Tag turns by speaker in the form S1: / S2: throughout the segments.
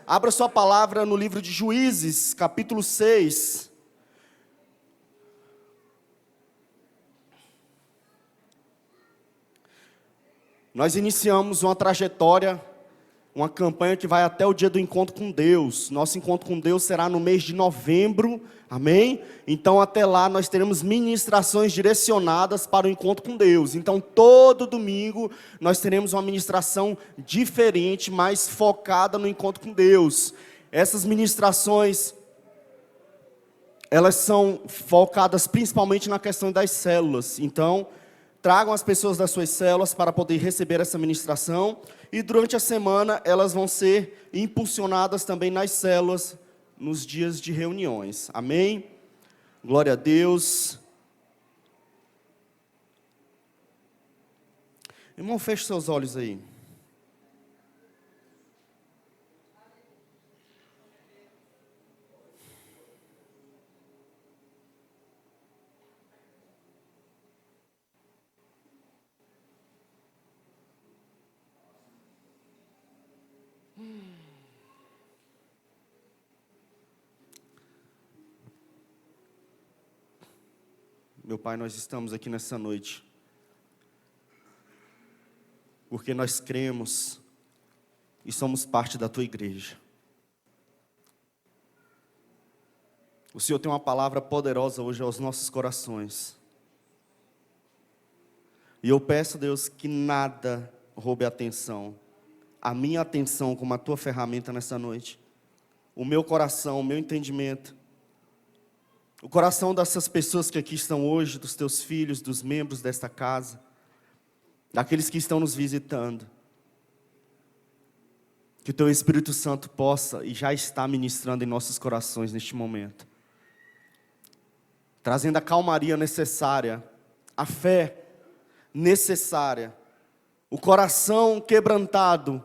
S1: Abra sua palavra no livro de Juízes, capítulo 6. Nós iniciamos uma trajetória, uma campanha que vai até o dia do encontro com Deus. Nosso encontro com Deus será no mês de novembro, amém? Então até lá nós teremos ministrações direcionadas para o encontro com Deus. Então todo domingo nós teremos uma ministração diferente, mais focada no encontro com Deus. Essas ministrações, elas são focadas principalmente na questão das células. Então, tragam as pessoas das suas células para poder receber essa ministração. E durante a semana, elas vão ser impulsionadas também nas células, nos dias de reuniões. Amém? Glória a Deus. Irmão, feche seus olhos aí. Meu Pai, nós estamos aqui nessa noite, porque nós cremos e somos parte da Tua igreja. O Senhor tem uma palavra poderosa hoje aos nossos corações. E eu peço, Deus, que nada roube a atenção, a minha atenção como a Tua ferramenta nessa noite, o meu coração, o meu entendimento, o coração dessas pessoas que aqui estão hoje, dos Teus filhos, dos membros desta casa, daqueles que estão nos visitando. Que o Teu Espírito Santo possa e já está ministrando em nossos corações neste momento. Trazendo a calmaria necessária, a fé necessária, o coração quebrantado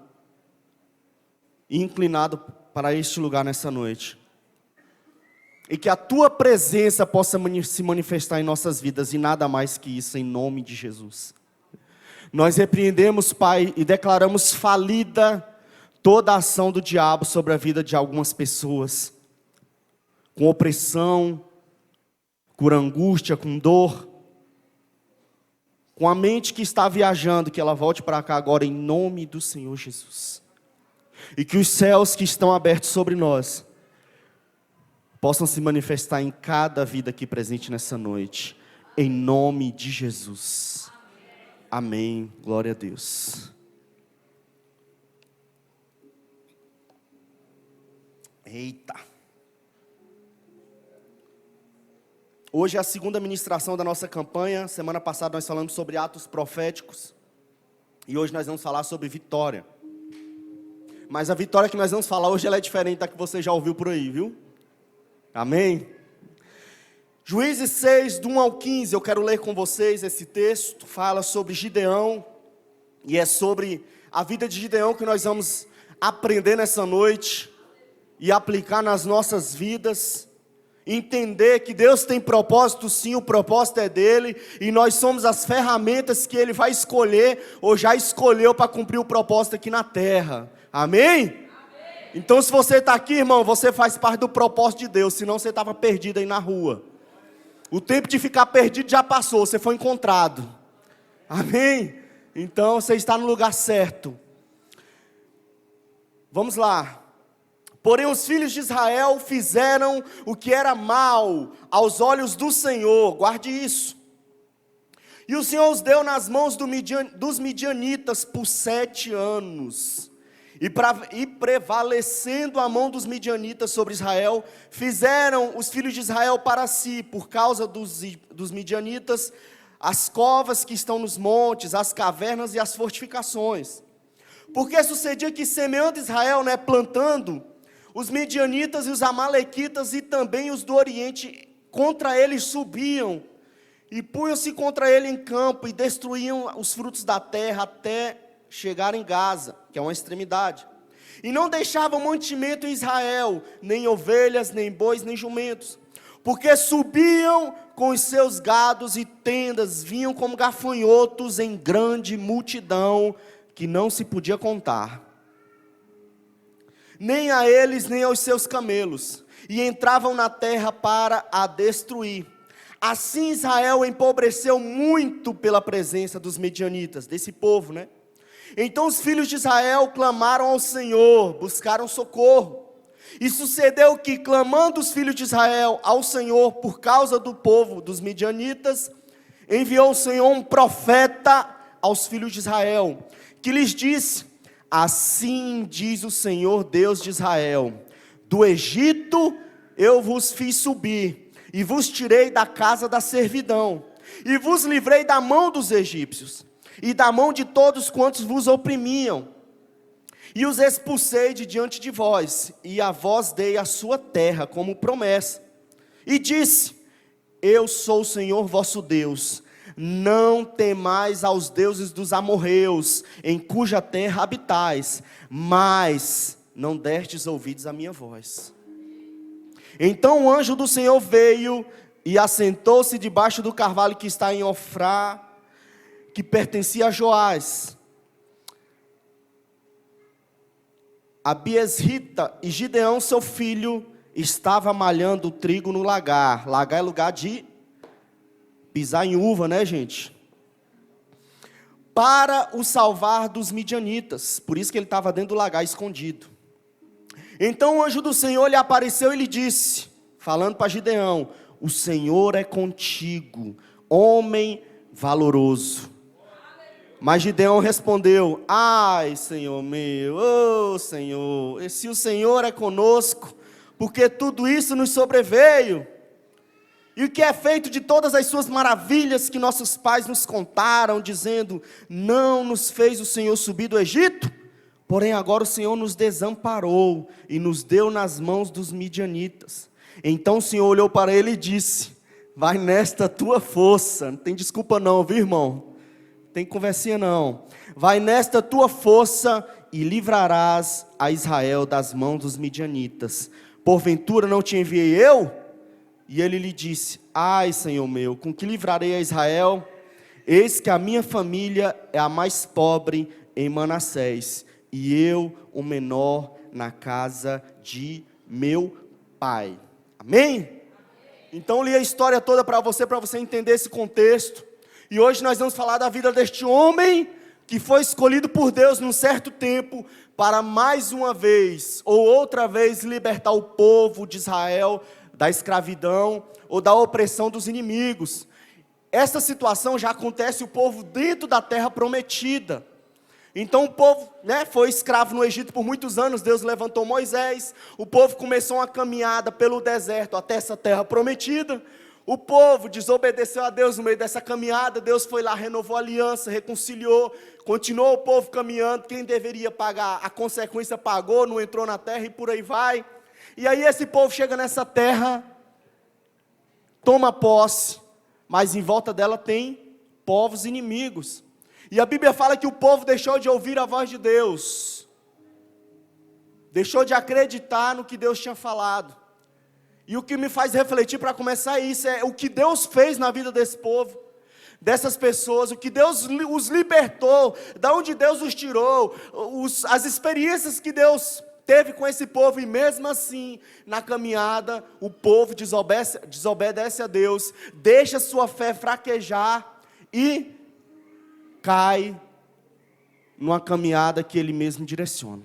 S1: e inclinado para este lugar nessa noite. E que a Tua presença possa se manifestar em nossas vidas, e nada mais que isso, em nome de Jesus. Nós repreendemos, Pai, e declaramos falida toda a ação do diabo sobre a vida de algumas pessoas, com opressão, com angústia, com dor, com a mente que está viajando, que ela volte para cá agora, em nome do Senhor Jesus. E que os céus que estão abertos sobre nós possam se manifestar em cada vida aqui presente nessa noite, em nome de Jesus. Amém. Glória a Deus. Eita. Hoje é a segunda ministração da nossa campanha. Semana passada nós falamos sobre atos proféticos. E hoje nós vamos falar sobre vitória. Mas a vitória que nós vamos falar hoje, ela é diferente da que você já ouviu por aí, viu? Amém? Juízes 6, do 1 ao 15, eu quero ler com vocês esse texto. Fala sobre Gideão. E é sobre a vida de Gideão que nós vamos aprender nessa noite. E aplicar nas nossas vidas. Entender que Deus tem propósito, sim, o propósito é dele. E nós somos as ferramentas que Ele vai escolher, ou já escolheu para cumprir o propósito aqui na terra. Amém? Então se você está aqui, irmão, você faz parte do propósito de Deus, senão você estava perdido aí na rua. O tempo de ficar perdido já passou, você foi encontrado. Amém? Então você está no lugar certo. Vamos lá. Porém os filhos de Israel fizeram o que era mal aos olhos do Senhor, guarde isso. E o Senhor os deu nas mãos dos midianitas por 7 anos. E prevalecendo a mão dos midianitas sobre Israel, fizeram os filhos de Israel para si, por causa dos midianitas, as covas que estão nos montes, as cavernas e as fortificações. Porque sucedia que, semeando Israel, plantando, os midianitas e os amalequitas e também os do Oriente contra ele subiam, e punham-se contra ele em campo, e destruíam os frutos da terra até chegar em Gaza, que é uma extremidade. E não deixavam mantimento em Israel, nem ovelhas, nem bois, nem jumentos, porque subiam com os seus gados e tendas, vinham como gafanhotos em grande multidão, que não se podia contar. nem a eles, nem aos seus camelos, e entravam na terra para a destruir. Assim Israel empobreceu muito pela presença dos medianitas, desse povo, né? Então os filhos de Israel clamaram ao Senhor, buscaram socorro. E sucedeu que, clamando os filhos de Israel ao Senhor por causa do povo dos medianitas, enviou o Senhor um profeta aos filhos de Israel, que lhes disse: assim diz o Senhor Deus de Israel: do Egito eu vos fiz subir, e vos tirei da casa da servidão, e vos livrei da mão dos egípcios, e da mão de todos quantos vos oprimiam, e os expulsei de diante de vós, e a vós dei a sua terra como promessa. E disse: eu sou o Senhor vosso Deus, não temais aos deuses dos amorreus, em cuja terra habitais, mas não destes ouvidos à minha voz. Então o anjo do Senhor veio e assentou-se debaixo do carvalho que está em Ofrá, que pertencia a Joás, Abiesrita, e Gideão seu filho estava malhando o trigo no lagar. Lagar é lugar de pisar em uva, né, gente? Para o salvar dos midianitas. Por isso que ele estava dentro do lagar, escondido. Então o anjo do Senhor lhe apareceu e lhe disse, falando para Gideão: o Senhor é contigo, homem valoroso. Mas Gideão respondeu: ai, Senhor meu, ô Senhor, e se o Senhor é conosco, porque tudo isso nos sobreveio? E o que é feito de todas as suas maravilhas que nossos pais nos contaram, dizendo: não nos fez o Senhor subir do Egito? Porém agora o Senhor nos desamparou e nos deu nas mãos dos midianitas. Então o Senhor olhou para ele e disse: vai nesta tua força. Não tem desculpa não, viu, irmão? Não tem conversinha não. Vai nesta tua força e livrarás a Israel das mãos dos midianitas. Porventura não te enviei eu? E ele lhe disse: ai, Senhor meu, com que livrarei a Israel? Eis que a minha família é a mais pobre em Manassés, e eu o menor na casa de meu pai. Amém? Então li a história toda para você entender esse contexto. E hoje nós vamos falar da vida deste homem que foi escolhido por Deus num certo tempo para mais uma vez ou outra vez libertar o povo de Israel da escravidão ou da opressão dos inimigos. Essa situação já acontece o povo dentro da terra prometida. Então o povo, foi escravo no Egito por muitos anos. Deus levantou Moisés, o povo começou uma caminhada pelo deserto até essa terra prometida. O povo desobedeceu a Deus no meio dessa caminhada. Deus foi lá, renovou a aliança, reconciliou, continuou o povo caminhando. Quem deveria pagar a consequência pagou, não entrou na terra e por aí vai. E aí esse povo chega nessa terra, toma posse, mas em volta dela tem povos inimigos. E a Bíblia fala que o povo deixou de ouvir a voz de Deus, deixou de acreditar no que Deus tinha falado. E o que me faz refletir para começar isso é o que Deus fez na vida desse povo, dessas pessoas, o que Deus os libertou, da onde Deus os tirou, as experiências que Deus teve com esse povo. E mesmo assim, na caminhada, o povo desobedece a Deus, deixa sua fé fraquejar e cai numa caminhada que ele mesmo direciona,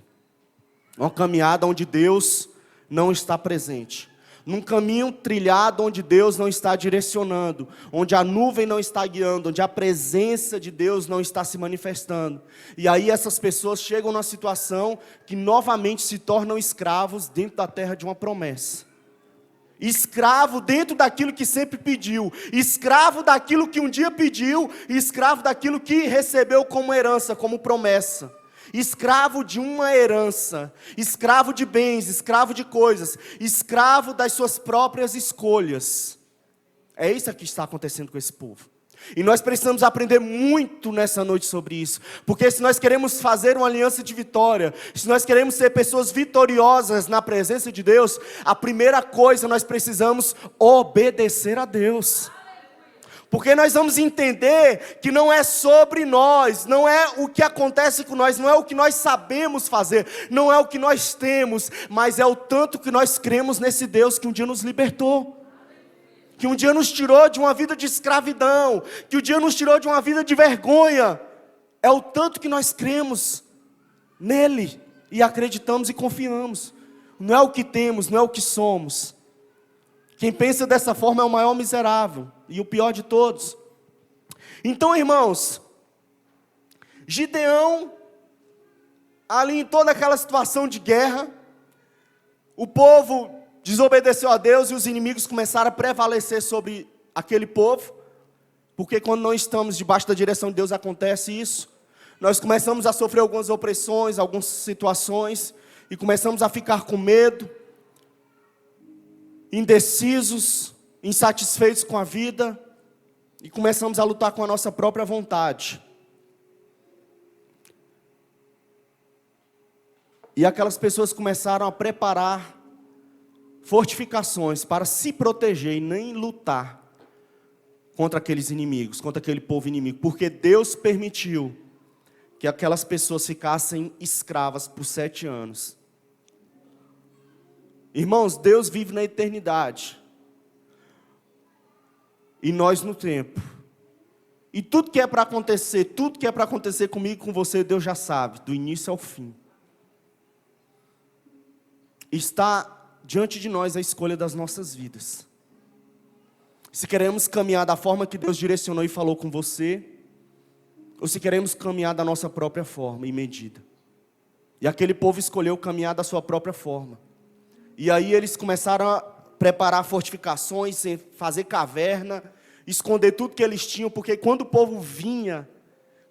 S1: uma caminhada onde Deus não está presente, num caminho trilhado onde Deus não está direcionando, onde a nuvem não está guiando, onde a presença de Deus não está se manifestando. E aí essas pessoas chegam numa situação que novamente se tornam escravos dentro da terra de uma promessa. Escravo dentro daquilo que sempre pediu, escravo daquilo que um dia pediu, escravo daquilo que recebeu como herança, como promessa. Escravo de uma herança, escravo de bens, escravo de coisas, escravo das suas próprias escolhas. É isso que está acontecendo com esse povo. E nós precisamos aprender muito nessa noite sobre isso, porque se nós queremos fazer uma aliança de vitória, se nós queremos ser pessoas vitoriosas na presença de Deus, a primeira coisa nós precisamos obedecer a Deus. Porque nós vamos entender que não é sobre nós, não é o que acontece com nós, não é o que nós sabemos fazer, não é o que nós temos, mas é o tanto que nós cremos nesse Deus que um dia nos libertou, que um dia nos tirou de uma vida de escravidão, que um dia nos tirou de uma vida de vergonha. É o tanto que nós cremos nele e acreditamos e confiamos. Não é o que temos, não é o que somos. Quem pensa dessa forma é o maior miserável e o pior de todos. Então, irmãos, Gideão, ali em toda aquela situação de guerra, o povo desobedeceu a Deus e os inimigos começaram a prevalecer sobre aquele povo, porque quando não estamos debaixo da direção de Deus acontece isso. Nós começamos a sofrer algumas opressões, algumas situações, e começamos a ficar com medo, indecisos, insatisfeitos com a vida, e começamos a lutar com a nossa própria vontade. E aquelas pessoas começaram a preparar fortificações para se proteger e nem lutar contra aqueles inimigos, contra aquele povo inimigo, porque Deus permitiu que aquelas pessoas ficassem escravas por 7 anos. Irmãos, Deus vive na eternidade e nós no tempo. E tudo que é para acontecer, tudo que é para acontecer comigo e com você, Deus já sabe, do início ao fim. Está diante de nós a escolha das nossas vidas. Se queremos caminhar da forma que Deus direcionou e falou com você, ou se queremos caminhar da nossa própria forma e medida. E aquele povo escolheu caminhar da sua própria forma. E aí eles começaram a preparar fortificações, fazer caverna, esconder tudo que eles tinham, porque quando o povo vinha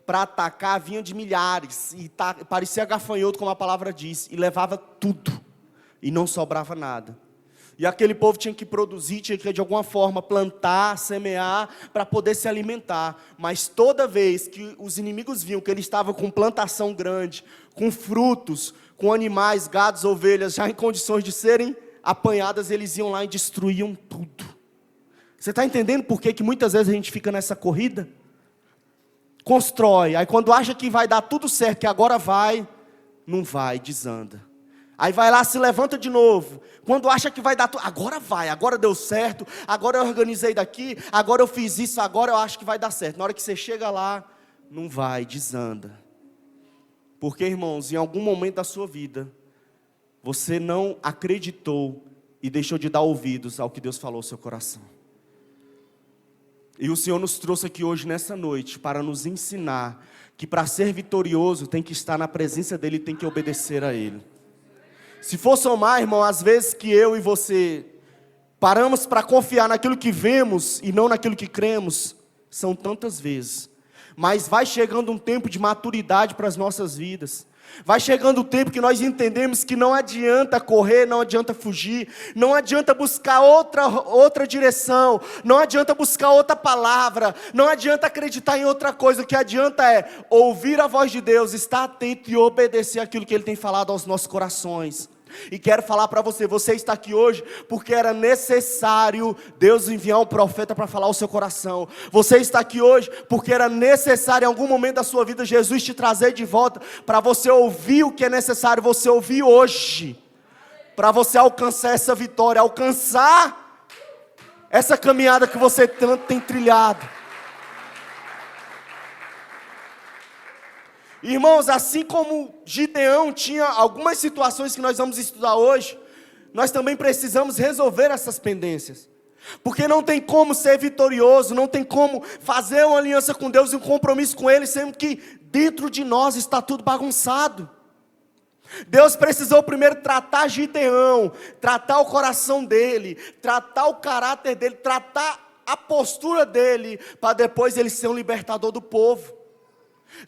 S1: para atacar, vinha de milhares, e parecia gafanhoto, como a palavra diz, e levava tudo, e não sobrava nada. E aquele povo tinha que produzir, tinha que de alguma forma plantar, semear, para poder se alimentar. Mas toda vez que os inimigos viam que eles estavam com plantação grande, com frutos, com animais, gados, ovelhas, já em condições de serem apanhadas, eles iam lá e destruíam tudo. Você está entendendo por que muitas vezes a gente fica nessa corrida? Constrói, aí quando acha que vai dar tudo certo, que agora vai, não vai, desanda. Aí vai lá, se levanta de novo. Quando acha que vai dar tudo, agora vai, agora deu certo, agora eu organizei daqui, agora eu fiz isso, agora eu acho que vai dar certo. Na hora que você chega lá, não vai, desanda. Porque, irmãos, em algum momento da sua vida, você não acreditou e deixou de dar ouvidos ao que Deus falou no seu coração. E o Senhor nos trouxe aqui hoje, nessa noite, para nos ensinar que para ser vitorioso tem que estar na presença dEle e tem que obedecer a Ele. Se for somar, irmão, às vezes que eu e você paramos para confiar naquilo que vemos e não naquilo que cremos, são tantas vezes. Mas vai chegando um tempo de maturidade para as nossas vidas. Vai chegando o tempo que nós entendemos que não adianta correr, não adianta fugir, não adianta buscar outra direção, não adianta buscar outra palavra, não adianta acreditar em outra coisa. O que adianta é ouvir a voz de Deus, estar atento e obedecer aquilo que Ele tem falado aos nossos corações. E quero falar para você, você está aqui hoje porque era necessário Deus enviar um profeta para falar ao seu coração. Você está aqui hoje porque era necessário em algum momento da sua vida Jesus te trazer de volta para você ouvir o que é necessário você ouvir hoje, para você alcançar essa vitória, alcançar essa caminhada que você tanto tem trilhado. Irmãos, assim como Gideão tinha algumas situações que nós vamos estudar hoje, nós também precisamos resolver essas pendências. Porque não tem como ser vitorioso, não tem como fazer uma aliança com Deus e um compromisso com Ele, sendo que dentro de nós está tudo bagunçado. Deus precisou primeiro tratar Gideão, tratar o coração dele, tratar o caráter dele, tratar a postura dele, para depois ele ser um libertador do povo.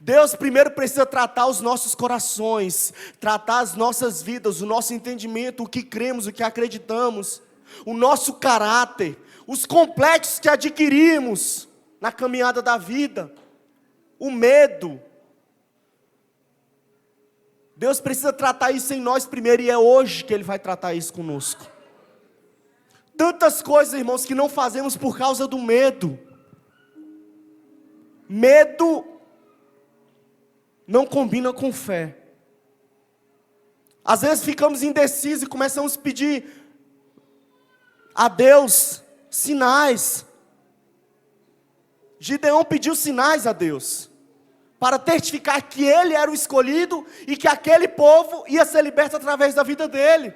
S1: Deus primeiro precisa tratar os nossos corações, tratar as nossas vidas, o nosso entendimento, o que cremos, o que acreditamos, o nosso caráter, os complexos que adquirimos na caminhada da vida, o medo. Deus precisa tratar isso em nós primeiro e é hoje que Ele vai tratar isso conosco. Tantas coisas, irmãos, que não fazemos por causa do medo. Medo não combina com fé. Às vezes ficamos indecisos e começamos a pedir a Deus sinais. Gideão pediu sinais a Deus, para testificar que ele era o escolhido e que aquele povo ia ser liberto através da vida dele.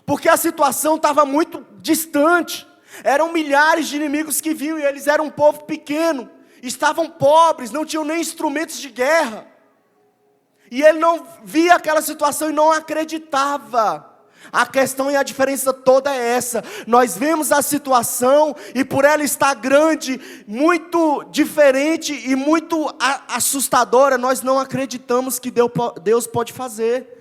S1: Porque a situação estava muito distante. Eram milhares de inimigos que vinham e eles eram um povo pequeno. Estavam pobres, não tinham nem instrumentos de guerra. E ele não via aquela situação e não acreditava. A questão e a diferença toda é essa. Nós vemos a situação e por ela estar grande, muito diferente e muito assustadora, nós não acreditamos que Deus pode fazer.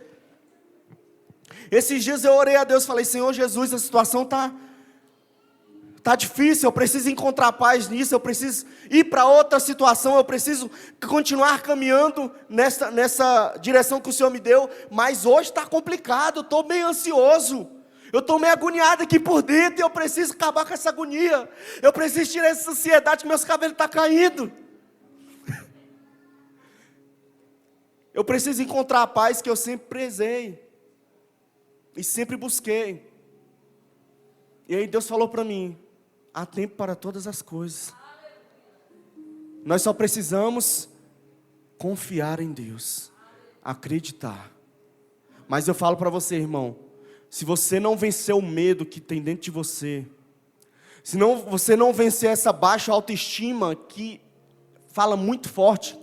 S1: Esses dias eu orei a Deus, falei: Senhor Jesus, a situação está difícil, eu preciso encontrar paz nisso, eu preciso ir para outra situação, eu preciso continuar caminhando nessa direção que o Senhor me deu, mas hoje está complicado, eu estou meio ansioso, eu estou meio agoniado aqui por dentro, e eu preciso acabar com essa agonia, eu preciso tirar essa ansiedade, que meus cabelos estão caindo, eu preciso encontrar a paz que eu sempre prezei, e sempre busquei. E aí Deus falou para mim: há tempo para todas as coisas. Nós só precisamos confiar em Deus, acreditar. Mas eu falo para você, irmão, se você não vencer o medo que tem dentro de você, se você não vencer essa baixa autoestima que fala muito forte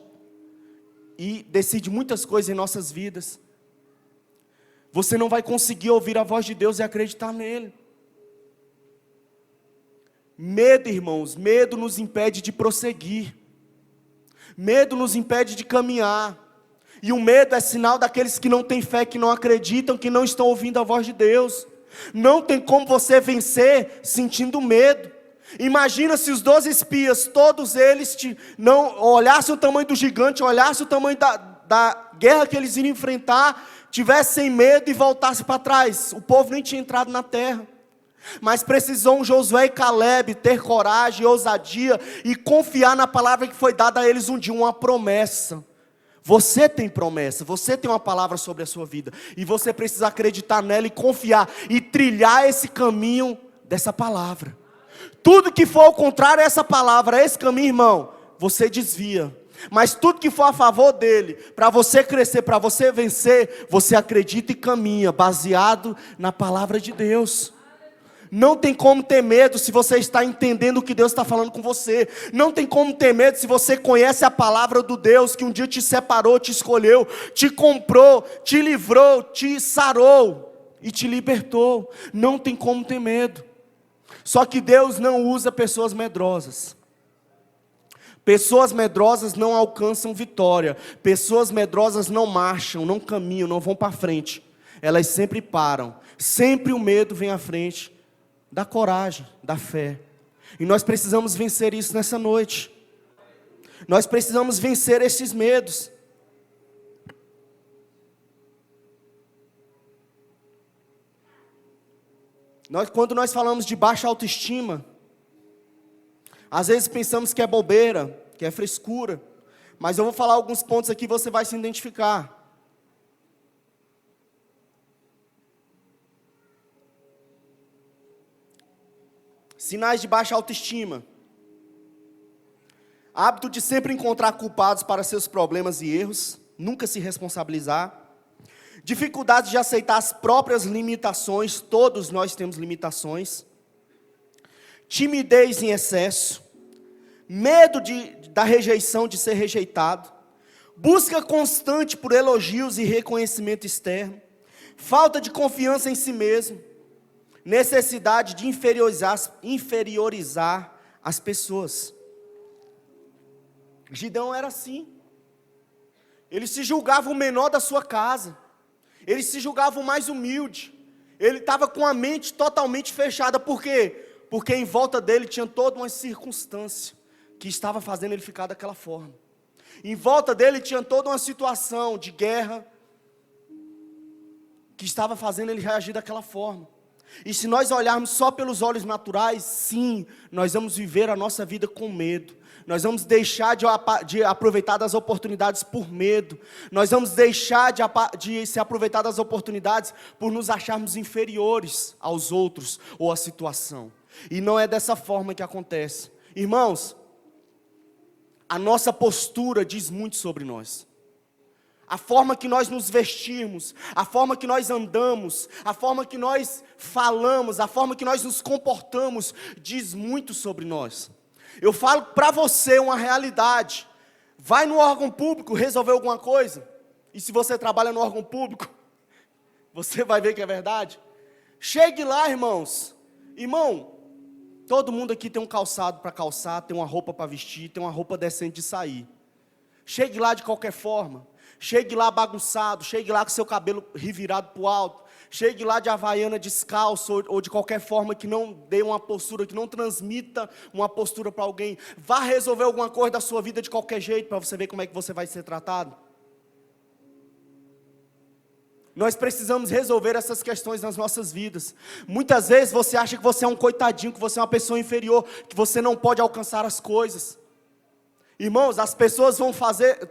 S1: e decide muitas coisas em nossas vidas, você não vai conseguir ouvir a voz de Deus e acreditar nele. Medo, irmãos, medo nos impede de prosseguir. Medo nos impede de caminhar. E o medo é sinal daqueles que não têm fé, que não acreditam, que não estão ouvindo a voz de Deus. Não tem como você vencer sentindo medo. Imagina se os 12 espias, todos eles não olhassem o tamanho do gigante, olhassem o tamanho da guerra que eles iriam enfrentar, tivessem medo e voltassem para trás. O povo nem tinha entrado na terra. Mas precisou Josué e Caleb ter coragem e ousadia e confiar na palavra que foi dada a eles um dia, uma promessa. Você tem promessa, você tem uma palavra sobre a sua vida, e você precisa acreditar nela e confiar, e trilhar esse caminho dessa palavra. Tudo que for ao contrário a essa palavra, a esse caminho, irmão, você desvia. Mas tudo que for a favor dele, para você crescer, para você vencer, você acredita e caminha, baseado na palavra de Deus. Não tem como ter medo se você está entendendo o que Deus está falando com você. Não tem como ter medo se você conhece a palavra do Deus que um dia te separou, te escolheu, te comprou, te livrou, te sarou e te libertou. Não tem como ter medo. Só que Deus não usa pessoas medrosas. Pessoas medrosas não alcançam vitória. Pessoas medrosas não marcham, não caminham, não vão para frente. Elas sempre param. Sempre o medo vem à frente da coragem, da fé. E nós precisamos vencer isso nessa noite. Nós precisamos vencer esses medos. Quando nós falamos de baixa autoestima, às vezes pensamos que é bobeira, que é frescura. Mas eu vou falar alguns pontos aqui e você vai se identificar. Sinais de baixa autoestima. Hábito de sempre encontrar culpados para seus problemas e erros, nunca se responsabilizar. Dificuldade de aceitar as próprias limitações, todos nós temos limitações. Timidez em excesso. Medo da rejeição, de ser rejeitado. Busca constante por elogios e reconhecimento externo. Falta de confiança em si mesmo. Necessidade de inferiorizar as pessoas. Gideão era assim. Ele se julgava o menor da sua casa. Ele se julgava o mais humilde. Ele estava com a mente totalmente fechada. Por quê? Porque em volta dele tinha toda uma circunstância que estava fazendo ele ficar daquela forma. Em volta dele tinha toda uma situação de guerra que estava fazendo ele reagir daquela forma. E se nós olharmos só pelos olhos naturais, sim, nós vamos viver a nossa vida com medo. Nós vamos deixar de aproveitar das oportunidades por medo. Nós vamos deixar de se aproveitar das oportunidades por nos acharmos inferiores aos outros ou à situação. E não é dessa forma que acontece. Irmãos, a nossa postura diz muito sobre nós. A forma que nós nos vestimos, a forma que nós andamos, a forma que nós falamos, a forma que nós nos comportamos, diz muito sobre nós. Eu falo para você uma realidade. Vai no órgão público resolver alguma coisa. E se você trabalha no órgão público, você vai ver que é verdade. Chegue lá, irmãos. Irmão, todo mundo aqui tem um calçado para calçar, tem uma roupa para vestir, tem uma roupa decente de sair. Chegue lá de qualquer forma. Chegue lá bagunçado, chegue lá com seu cabelo revirado para o alto, chegue lá de havaiana descalço, ou de qualquer forma que não dê uma postura, que não transmita uma postura para alguém. Vá resolver alguma coisa da sua vida de qualquer jeito, para você ver como é que você vai ser tratado. Nós precisamos resolver essas questões nas nossas vidas. Muitas vezes você acha que você é um coitadinho, que você é uma pessoa inferior, que você não pode alcançar as coisas. Irmãos, as pessoas vão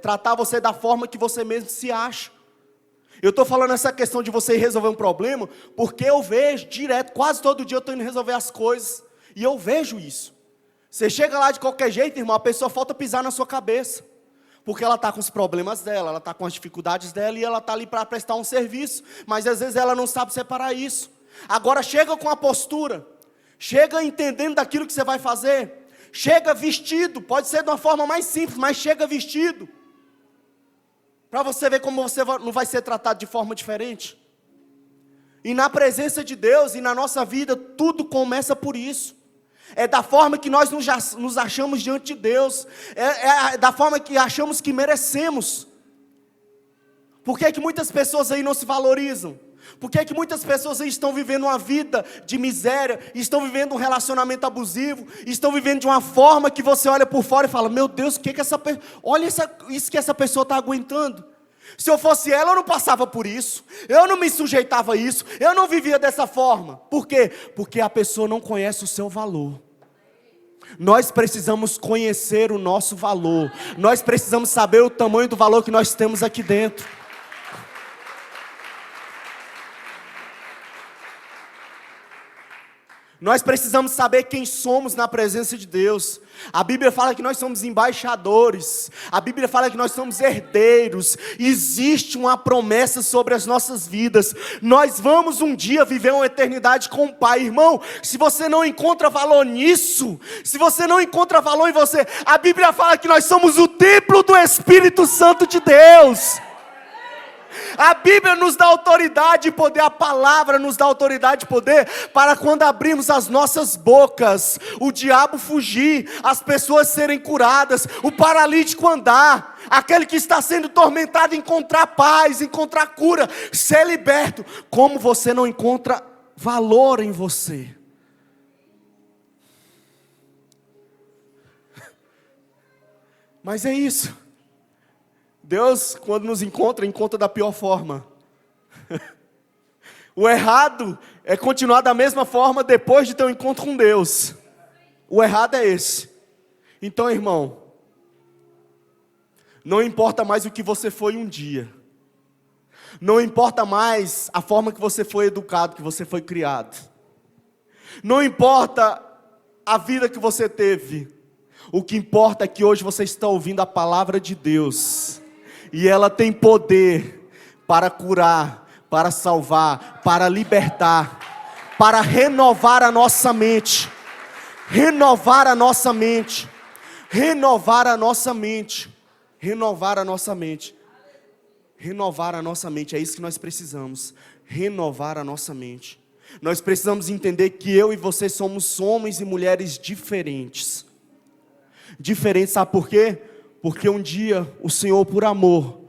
S1: tratar você da forma que você mesmo se acha. Eu estou falando essa questão de você resolver um problema, porque eu vejo direto, quase todo dia eu estou indo resolver as coisas, e eu vejo isso. Você chega lá de qualquer jeito, irmão, a pessoa falta pisar na sua cabeça, porque ela está com os problemas dela, ela está com as dificuldades dela, e ela está ali para prestar um serviço, mas às vezes ela não sabe separar isso. Agora chega com a postura, chega entendendo daquilo que você vai fazer, chega vestido, pode ser de uma forma mais simples, mas chega vestido, para você ver como você não vai ser tratado de forma diferente. E na presença de Deus e na nossa vida, tudo começa por isso. É da forma que nós nos achamos diante de Deus, é da forma que achamos que merecemos. Por que muitas pessoas aí não se valorizam? Por que muitas pessoas aí estão vivendo uma vida de miséria, estão vivendo um relacionamento abusivo, estão vivendo de uma forma que você olha por fora e fala, meu Deus, olha isso que essa pessoa está aguentando. Se eu fosse ela, eu não passava por isso, eu não me sujeitava a isso, eu não vivia dessa forma. Por quê? Porque a pessoa não conhece o seu valor. Nós precisamos conhecer o nosso valor, nós precisamos saber o tamanho do valor que nós temos aqui dentro. Nós precisamos saber quem somos na presença de Deus. A Bíblia fala que nós somos embaixadores. A Bíblia fala que nós somos herdeiros. Existe uma promessa sobre as nossas vidas. Nós vamos um dia viver uma eternidade com o Pai. Irmão, se você não encontra valor nisso, se você não encontra valor em você, a Bíblia fala que nós somos o templo do Espírito Santo de Deus. A Bíblia nos dá autoridade e poder, a palavra nos dá autoridade e poder, para quando abrirmos as nossas bocas, o diabo fugir, as pessoas serem curadas, o paralítico andar, aquele que está sendo tormentado encontrar paz, encontrar cura, ser liberto. Como você não encontra valor em você? Mas é isso. Deus, quando nos encontra da pior forma. O errado é continuar da mesma forma depois de ter um encontro com Deus. O errado é esse. Então, irmão, não importa mais o que você foi um dia. Não importa mais a forma que você foi educado, que você foi criado. Não importa a vida que você teve. O que importa é que hoje você está ouvindo a palavra de Deus. E ela tem poder para curar, para salvar, para libertar, para renovar a nossa mente. Renovar a nossa mente. Renovar a nossa mente. Renovar a nossa mente. Renovar a nossa mente. É isso que nós precisamos. Renovar a nossa mente. Nós precisamos entender que eu e você somos homens e mulheres diferentes. Diferentes, sabe por quê? Porque um dia o Senhor, por amor,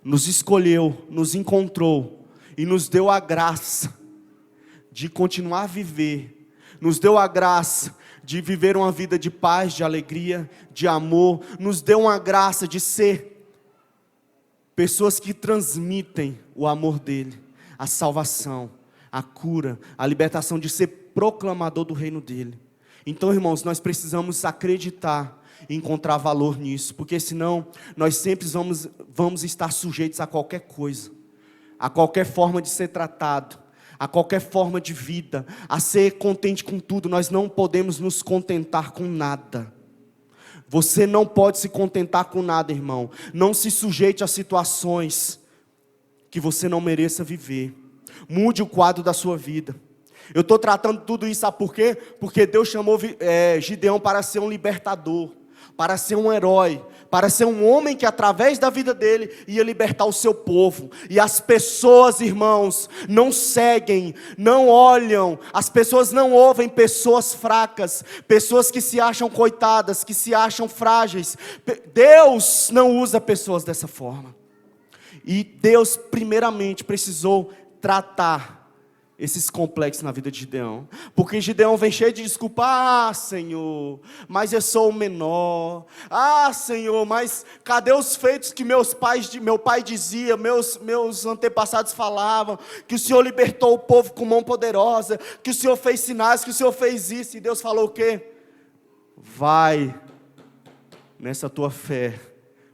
S1: nos escolheu, nos encontrou e nos deu a graça de continuar a viver. Nos deu a graça de viver uma vida de paz, de alegria, de amor. Nos deu uma graça de ser pessoas que transmitem o amor dele, a salvação, a cura, a libertação de ser proclamador do reino dele. Então, irmãos, nós precisamos acreditar e encontrar valor nisso, porque senão nós sempre vamos estar sujeitos a qualquer coisa, a qualquer forma de ser tratado, a qualquer forma de vida, a ser contente com tudo. Nós não podemos nos contentar com nada. Você não pode se contentar com nada, irmão. Não se sujeite a situações que você não mereça viver. Mude o quadro da sua vida. Eu estou tratando tudo isso, sabe por quê? Porque Deus chamou Gideão para ser um libertador, para ser um herói, para ser um homem que através da vida dele ia libertar o seu povo. E as pessoas, irmãos, não seguem, não olham, as pessoas não ouvem pessoas fracas, pessoas que se acham coitadas, que se acham frágeis. Deus não usa pessoas dessa forma. E Deus primeiramente precisou tratar esses complexos na vida de Gideão, porque Gideão vem cheio de desculpa. Ah, Senhor, mas eu sou o menor. Ah, Senhor, mas cadê os feitos que meu pai dizia, meus antepassados falavam, que o Senhor libertou o povo com mão poderosa, que o Senhor fez sinais, que o Senhor fez isso. E Deus falou o quê? Vai nessa tua fé,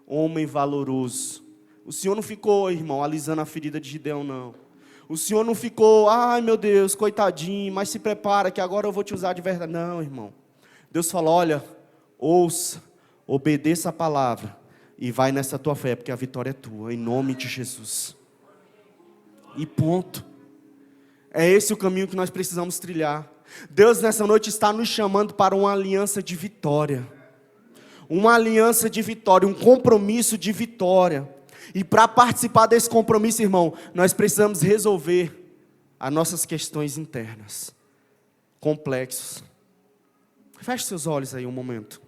S1: homem valoroso. O Senhor não ficou, irmão, alisando a ferida de Gideão, não. O Senhor não ficou, ai meu Deus, coitadinho, mas se prepara que agora eu vou te usar de verdade. Não, irmão. Deus falou, olha, ouça, obedeça a palavra e vai nessa tua fé, porque a vitória é tua, em nome de Jesus. E ponto. É esse o caminho que nós precisamos trilhar. Deus nessa noite está nos chamando para uma aliança de vitória. Uma aliança de vitória, um compromisso de vitória. E para participar desse compromisso, irmão, nós precisamos resolver as nossas questões internas, complexos. Feche seus olhos aí um momento.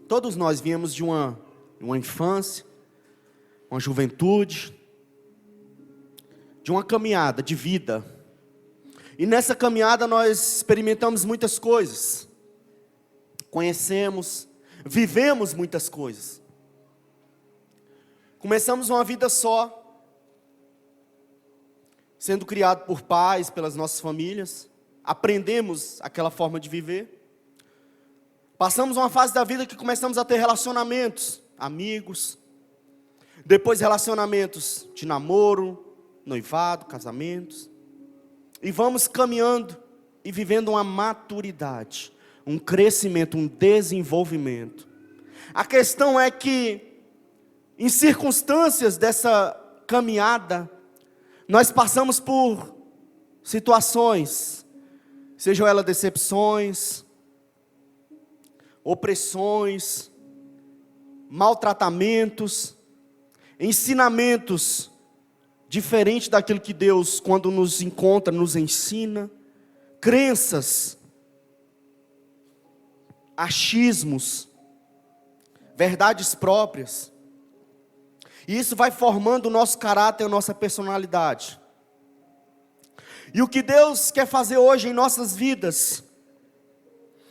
S1: Todos nós viemos de uma infância, uma juventude, de uma caminhada de vida. E nessa caminhada nós experimentamos muitas coisas. Conhecemos, vivemos muitas coisas. Começamos uma vida só, sendo criado por pais, pelas nossas famílias. Aprendemos aquela forma de viver. Passamos uma fase da vida que começamos a ter relacionamentos, amigos. Depois relacionamentos de namoro, noivado, casamentos. E vamos caminhando e vivendo uma maturidade, um crescimento, um desenvolvimento. A questão é que, em circunstâncias dessa caminhada, nós passamos por situações, sejam elas decepções, opressões, maltratamentos, ensinamentos diferentes daquilo que Deus, quando nos encontra, nos ensina, crenças, achismos, verdades próprias. E isso vai formando o nosso caráter, a nossa personalidade. E o que Deus quer fazer hoje em nossas vidas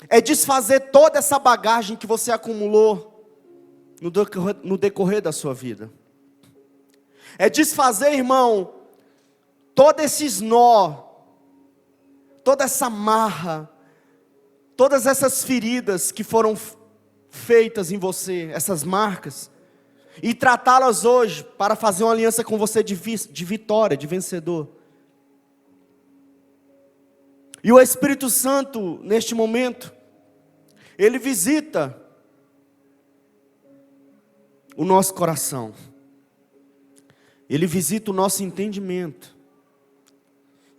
S1: é desfazer toda essa bagagem que você acumulou no decorrer da sua vida. É desfazer, irmão, todos esses nó, toda essa marra, todas essas feridas que foram feitas em você, essas marcas, e tratá-las hoje para fazer uma aliança com você de vitória, de vencedor. E o Espírito Santo, neste momento, ele visita o nosso coração. Ele visita o nosso entendimento.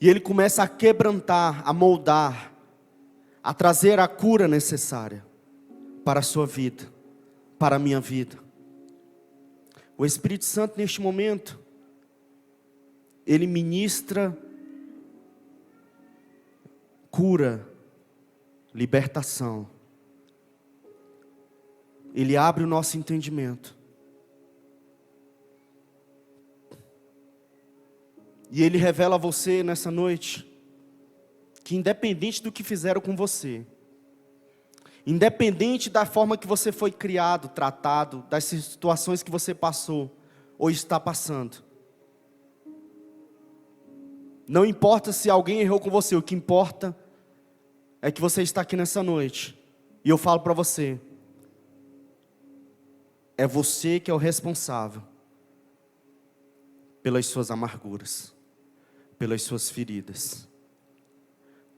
S1: E ele começa a quebrantar, a moldar, a trazer a cura necessária para a sua vida, para a minha vida. O Espírito Santo, neste momento, ele ministra cura, libertação. Ele abre o nosso entendimento. E Ele revela a você nessa noite, que independente do que fizeram com você, independente da forma que você foi criado, tratado, das situações que você passou, ou está passando, não importa se alguém errou com você, o que importa é que você está aqui nessa noite. E eu falo para você, é você que é o responsável pelas suas amarguras, pelas suas feridas.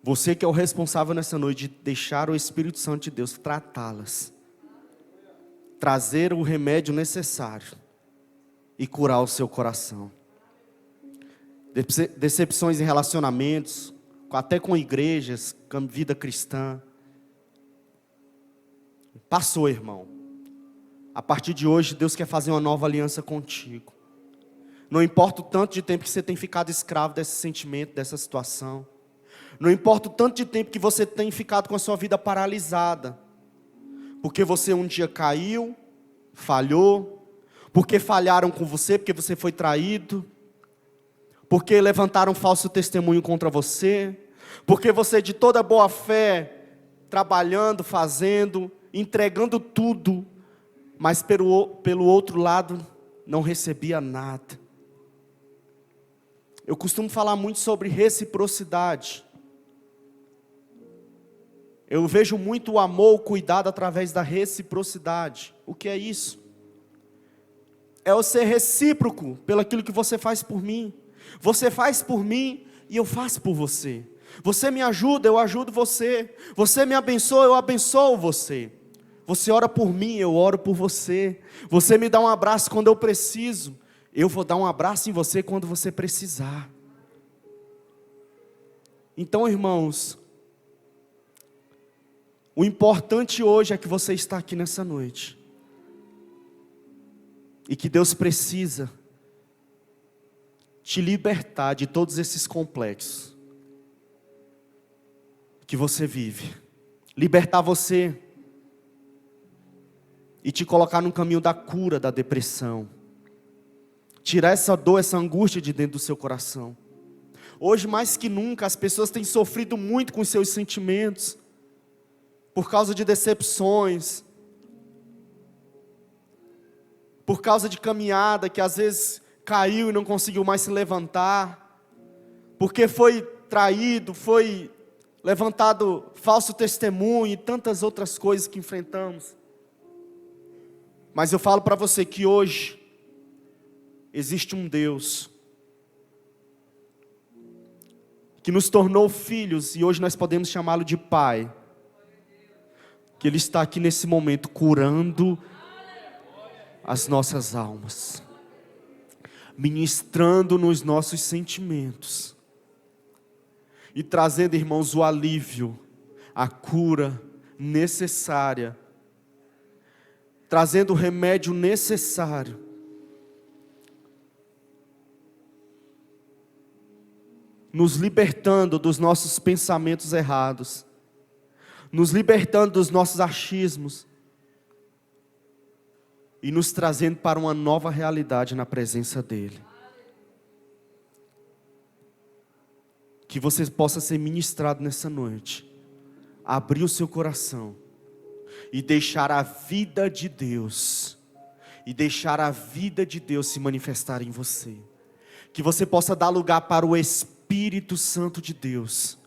S1: Você que é o responsável nessa noite de deixar o Espírito Santo de Deus tratá-las, trazer o remédio necessário e curar o seu coração. Decepções em relacionamentos, até com igrejas, com vida cristã. Passou, irmão. A partir de hoje, Deus quer fazer uma nova aliança contigo. Não importa o tanto de tempo que você tem ficado escravo desse sentimento, dessa situação. Não importa o tanto de tempo que você tem ficado com a sua vida paralisada. Porque você um dia caiu, falhou. Porque falharam com você, porque você foi traído. Porque levantaram falso testemunho contra você. Porque você de toda boa fé, trabalhando, fazendo, entregando tudo, mas pelo outro lado não recebia nada. Eu costumo falar muito sobre reciprocidade. Eu vejo muito o amor, o cuidado através da reciprocidade. O que é isso? É eu ser recíproco pelo aquilo que você faz por mim. Você faz por mim e eu faço por você. Você me ajuda, eu ajudo você. Você me abençoa, eu abençoo você. Você ora por mim, eu oro por você. Você me dá um abraço quando eu preciso. Eu vou dar um abraço em você quando você precisar. Então, irmãos, o importante hoje é que você está aqui nessa noite. E que Deus precisa te libertar de todos esses complexos que você vive. Libertar você e te colocar no caminho da cura da depressão. Tirar essa dor, essa angústia de dentro do seu coração. Hoje, mais que nunca, as pessoas têm sofrido muito com os seus sentimentos, por causa de decepções, por causa de caminhada que às vezes caiu e não conseguiu mais se levantar, porque foi traído, foi levantado falso testemunho e tantas outras coisas que enfrentamos. Mas eu falo para você que hoje existe um Deus que nos tornou filhos e hoje nós podemos chamá-lo de Pai. Que Ele está aqui nesse momento curando as nossas almas, ministrando nos nossos sentimentos e trazendo, irmãos, o alívio, a cura necessária, trazendo o remédio necessário. Nos libertando dos nossos pensamentos errados, nos libertando dos nossos achismos e nos trazendo para uma nova realidade na presença dEle. Que você possa ser ministrado nessa noite, abrir o seu coração e deixar a vida de Deus, se manifestar em você. Que você possa dar lugar para o Espírito Santo de Deus,